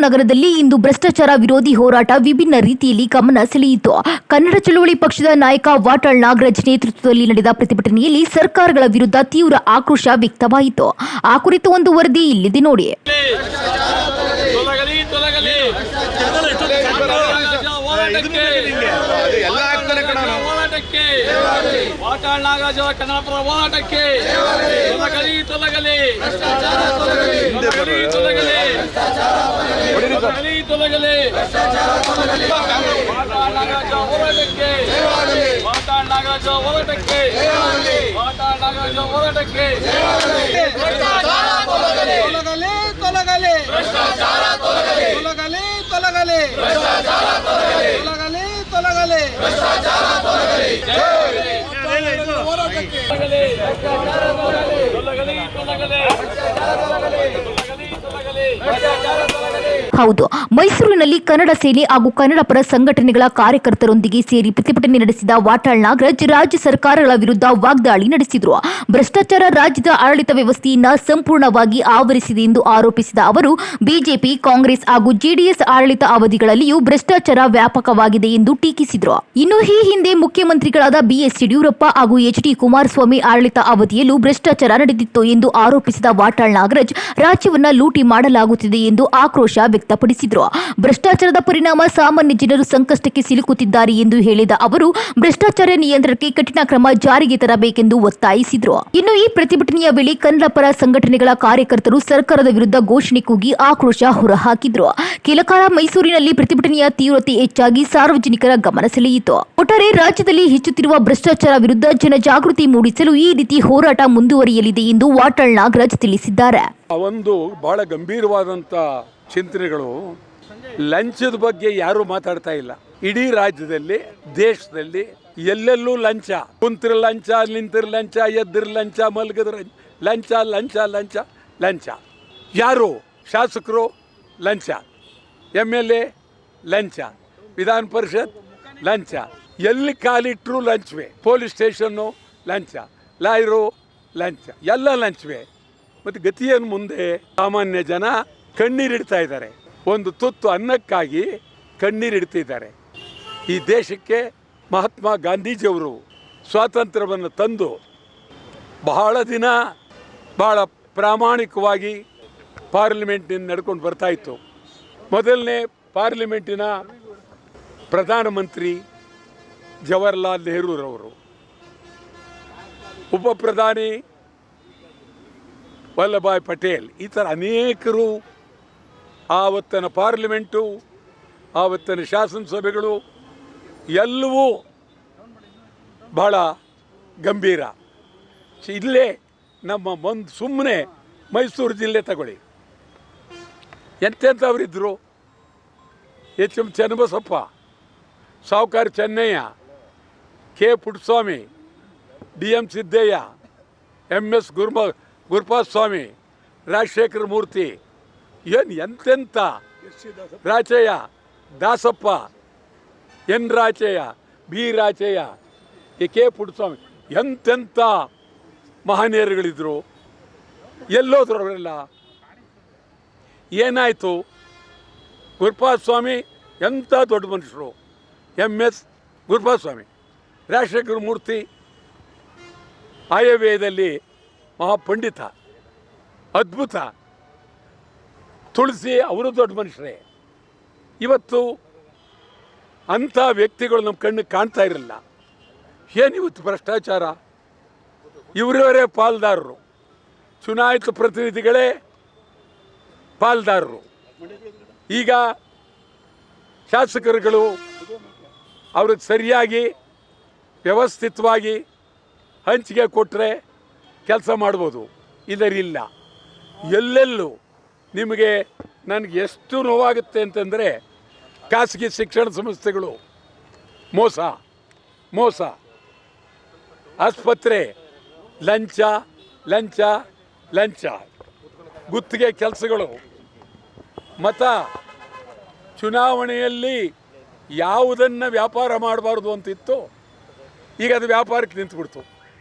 ನಗರದಲ್ಲಿ ಇಂದು ಭ್ರಷ್ಟಾಚಾರ ವಿರೋಧಿ ಹೋರಾಟ ವಿಭಿನ್ನ ರೀತಿಯಲ್ಲಿ ಗಮನ ಸೆಳೆಯಿತು. ಕನ್ನಡ ಚಳವಳಿ ಪಕ್ಷದ ನಾಯಕ ವಾಟಾಳ್ ನಾಗರಾಜ್ ನೇತೃತ್ವದಲ್ಲಿ ನಡೆದ ಪ್ರತಿಭಟನೆಯಲ್ಲಿ ಸರ್ಕಾರಗಳ ವಿರುದ್ಧ ತೀವ್ರ ಆಕ್ರೋಶ ವ್ಯಕ್ತವಾಯಿತು. ಆ ಕುರಿತು ಒಂದು ವರದಿ ಇಲ್ಲಿದೆ ನೋಡಿ. ವಾಟಾಳ್ ನಾಗರಾಜ್ ಅವರ ಕನ್ನಡ ಪರ ಹೋರಾಟಕ್ಕೆ ತೊಲಗಲಿ ವಾಟಾಳ್ ನಾಗರಾಜ್ ಹೋರಾಟಕ್ಕೆ ವಾಟಾಳ್ ನಾಗರಾಜ್ ಹೋರಾಟಕ್ಕೆ ವಾಟಾಳ್ ನಾಗರಾಜ್ ಹೋರಾಟಕ್ಕೆ ತೊಲಗಲಿ ಹೌದು, ಮೈಸೂರಿನಲ್ಲಿ ಕನ್ನಡ ಸೇನೆ ಹಾಗೂ ಕನ್ನಡ ಪರ ಸಂಘಟನೆಗಳ ಕಾರ್ಯಕರ್ತರೊಂದಿಗೆ ಸೇರಿ ಪ್ರತಿಭಟನೆ ನಡೆಸಿದ ವಾಟಾಳ್ ನಾಗರಾಜ್ ರಾಜ್ಯ ಸರ್ಕಾರಗಳ ವಿರುದ್ಧ ವಾಗ್ದಾಳಿ ನಡೆಸಿದರು. ಭ್ರಷ್ಟಾಚಾರ ರಾಜ್ಯದ ಆಡಳಿತ ವ್ಯವಸ್ಥೆಯನ್ನ ಸಂಪೂರ್ಣವಾಗಿ ಆವರಿಸಿದೆ ಎಂದು ಆರೋಪಿಸಿದ ಅವರು ಬಿಜೆಪಿ, ಕಾಂಗ್ರೆಸ್ ಹಾಗೂ ಜೆಡಿಎಸ್ ಆಡಳಿತ ಅವಧಿಗಳಲ್ಲಿಯೂ ಭ್ರಷ್ಟಾಚಾರ ವ್ಯಾಪಕವಾಗಿದೆ ಎಂದು ಟೀಕಿಸಿದರು. ಇನ್ನು ಈ ಹಿಂದೆ ಮುಖ್ಯಮಂತ್ರಿಗಳಾದ ಬಿಎಸ್ ಯಡಿಯೂರಪ್ಪ ಹಾಗೂ ಎಚ್ಡಿ ಕುಮಾರಸ್ವಾಮಿ ಆಡಳಿತ ಅವಧಿಯಲ್ಲೂ ಭ್ರಷ್ಟಾಚಾರ ನಡೆದಿತ್ತು ಎಂದು ಆರೋಪಿಸಿದ ವಾಟಾಳ್ ನಾಗರಾಜ್ ರಾಜ್ಯವನ್ನ ಲೂಟಿ ಮಾಡಲಾಗುತ್ತಿದೆ ಎಂದು ಆಕ್ರೋಶ ವ್ಯಕ್ತಪಡಿಸಿದರು. ಭ್ರಷ್ಟಾಚಾರದ ಪರಿಣಾಮ ಸಾಮಾನ್ಯ ಜನರು ಸಂಕಷ್ಟಕ್ಕೆ ಸಿಲುಕುತ್ತಿದ್ದಾರೆ ಎಂದು ಹೇಳಿದ ಅವರು ಭ್ರಷ್ಟಾಚಾರ ನಿಯಂತ್ರಣಕ್ಕೆ ಕಠಿಣ ಕ್ರಮ ಜಾರಿಗೆ ತರಬೇಕೆಂದು ಒತ್ತಾಯಿಸಿದರು. ಇನ್ನು ಈ ಪ್ರತಿಭಟನೆಯ ವೇಳೆ ಕನ್ನಡ ಪರ ಸಂಘಟನೆಗಳ ಕಾರ್ಯಕರ್ತರು ಸರ್ಕಾರದ ವಿರುದ್ಧ ಘೋಷಣೆ ಕೂಗಿ ಆಕ್ರೋಶ ಹೊರಹಾಕಿದರು. ಕೆಲಕಾಲ ಮೈಸೂರಿನಲ್ಲಿ ಪ್ರತಿಭಟನೆಯ ತೀವ್ರತೆ ಹೆಚ್ಚಾಗಿ ಸಾರ್ವಜನಿಕರ ಗಮನ ಸೆಳೆಯಿತು. ಒಟ್ಟಾರೆ ರಾಜ್ಯದಲ್ಲಿ ಹೆಚ್ಚುತ್ತಿರುವ ಭ್ರಷ್ಟಾಚಾರ ವಿರುದ್ಧ ಜನಜಾಗೃತಿ ಮೂಡಿಸಲು ಈ ರೀತಿ ಹೋರಾಟ ಮುಂದುವರಿಯಲಿದೆ ಎಂದು ವಾಟಾಳ್ ನಾಗರಾಜ್ ತಿಳಿಸಿದ್ದಾರೆ. ಒಂದು ಬಹಳ ಗಂಭೀರವಾದಂಥ ಚಿಂತನೆಗಳು. ಲಂಚದ ಬಗ್ಗೆ ಯಾರು ಮಾತಾಡ್ತಾ ಇಲ್ಲ. ಇಡೀ ರಾಜ್ಯದಲ್ಲಿ, ದೇಶದಲ್ಲಿ ಎಲ್ಲೆಲ್ಲೂ ಲಂಚ. ಕುಂತ್ರ ಲಂಚ, ನಿಂತರ ಲಂಚ, ಎದ್ರ ಲಂಚ, ಮಲ್ಗದ್ರ ಲಂಚ ಲಂಚ ಲಂಚ ಲಂಚ. ಯಾರು ಶಾಸಕರು ಲಂಚ, MLA ಲಂಚ, ವಿಧಾನ ಪರಿಷತ್ ಲಂಚ, ಎಲ್ಲಿ ಕಾಲಿಟ್ಟರು ಲಂಚವೇ. ಪೊಲೀಸ್ ಸ್ಟೇಷನ್ನು ಲಂಚ, ಲಾಯರು ಲಂಚ, ಎಲ್ಲ ಲಂಚವೇ. ಮತ್ತು ಗತಿಯನ್ನು ಮುಂದೆ ಸಾಮಾನ್ಯ ಜನ ಕಣ್ಣೀರಿಡ್ತಾ ಇದ್ದಾರೆ. ಒಂದು ತುತ್ತು ಅನ್ನಕ್ಕಾಗಿ ಕಣ್ಣೀರಿಡ್ತಿದ್ದಾರೆ. ಈ ದೇಶಕ್ಕೆ ಮಹಾತ್ಮ ಗಾಂಧೀಜಿಯವರು ಸ್ವಾತಂತ್ರ್ಯವನ್ನು ತಂದು ಬಹಳ ದಿನ ಬಹಳ ಪ್ರಾಮಾಣಿಕವಾಗಿ ಪಾರ್ಲಿಮೆಂಟಿನ ನಡ್ಕೊಂಡು ಬರ್ತಾ ಇತ್ತು. ಮೊದಲನೇ ಪಾರ್ಲಿಮೆಂಟಿನ ಪ್ರಧಾನಮಂತ್ರಿ ಜವಾಹರ್ಲಾಲ್ ನೆಹರೂರವರು, ಉಪ ಪ್ರಧಾನಿ ವಲ್ಲಭಾಯ್ ಪಟೇಲ್, ಈ ಥರ ಅನೇಕರು ಆವತ್ತಿನ ಪಾರ್ಲಿಮೆಂಟು, ಆವತ್ತಿನ ಶಾಸನಸಭೆಗಳು ಎಲ್ಲವೂ ಬಹಳ ಗಂಭೀರ. ಇಲ್ಲೇ ನಮ್ಮ ಸುಮ್ಮನೆ ಮೈಸೂರು ಜಿಲ್ಲೆ ತಗೊಳ್ಳಿ, ಎಂತೆಂಥವರಿದ್ದರು. ಎಚ್ ಎಂ ಚನ್ನಬಸಪ್ಪ, ಸಾವುಕಾರ Chennaiah, K Puttaswamy, DM Siddaiah, MS Gurupada Swamy, Rajashekara Murthy, ಏನು ಎಂತೆಂಥ Rachaiah, Dasappa, N Rachaiah, B Rachaiah, K Puttaswamy, ಎಂತೆಂಥ ಮಹನೀಯರುಗಳಿದ್ರು. ಎಲ್ಲೋದ್ರು ಅವರೆಲ್ಲ? ಏನಾಯಿತು? ಗುರುಪಾದ ಸ್ವಾಮಿ ಎಂಥ ದೊಡ್ಡ ಮನುಷ್ಯರು, MS ಗುರುಪಾದ ಸ್ವಾಮಿ. ರಾಜಶೇಖರ ಮೂರ್ತಿ ಆಯವ್ಯಯದಲ್ಲಿ ಮಹಾಪಂಡಿತ, ಅದ್ಭುತ. ತುಳಸಿ ಅವರು ದೊಡ್ಡ ಮನುಷ್ಯರೇ. ಇವತ್ತು ಅಂಥ ವ್ಯಕ್ತಿಗಳು ನಮ್ಮ ಕಣ್ಣಿಗೆ ಕಾಣ್ತಾ ಇರಲಿಲ್ಲ. ಏನಿವತ್ತು ಭ್ರಷ್ಟಾಚಾರ? ಇವರವರೇ ಪಾಲ್ದಾರರು, ಚುನಾಯಿತ ಪ್ರತಿನಿಧಿಗಳೇ ಪಾಲ್ದಾರರು. ಈಗ ಶಾಸಕರುಗಳು ಅವ್ರಿಗೆ ಸರಿಯಾಗಿ ವ್ಯವಸ್ಥಿತವಾಗಿ ಹಂಚಿಕೆ ಕೊಟ್ಟರೆ ಕೆಲಸ ಮಾಡ್ಬೋದು, ಇದರಿಲ್ಲ. ಎಲ್ಲೆಲ್ಲೂ ನಿಮಗೆ ನನಗೆ ಎಷ್ಟು ನೋವಾಗುತ್ತೆ ಅಂತಂದರೆ, ಖಾಸಗಿ ಶಿಕ್ಷಣ ಸಂಸ್ಥೆಗಳು ಮೋಸ ಮೋಸ, ಆಸ್ಪತ್ರೆ ಲಂಚ ಲಂಚ ಲಂಚ, ಗುತ್ತಿಗೆ ಕೆಲಸಗಳು. ಮತ ಚುನಾವಣೆಯಲ್ಲಿ ಯಾವುದನ್ನು ವ್ಯಾಪಾರ ಮಾಡಬಾರ್ದು ಅಂತಿತ್ತು, ಈಗ ಅದು ವ್ಯಾಪಾರಕ್ಕೆ ನಿಂತುಬಿಡ್ತು.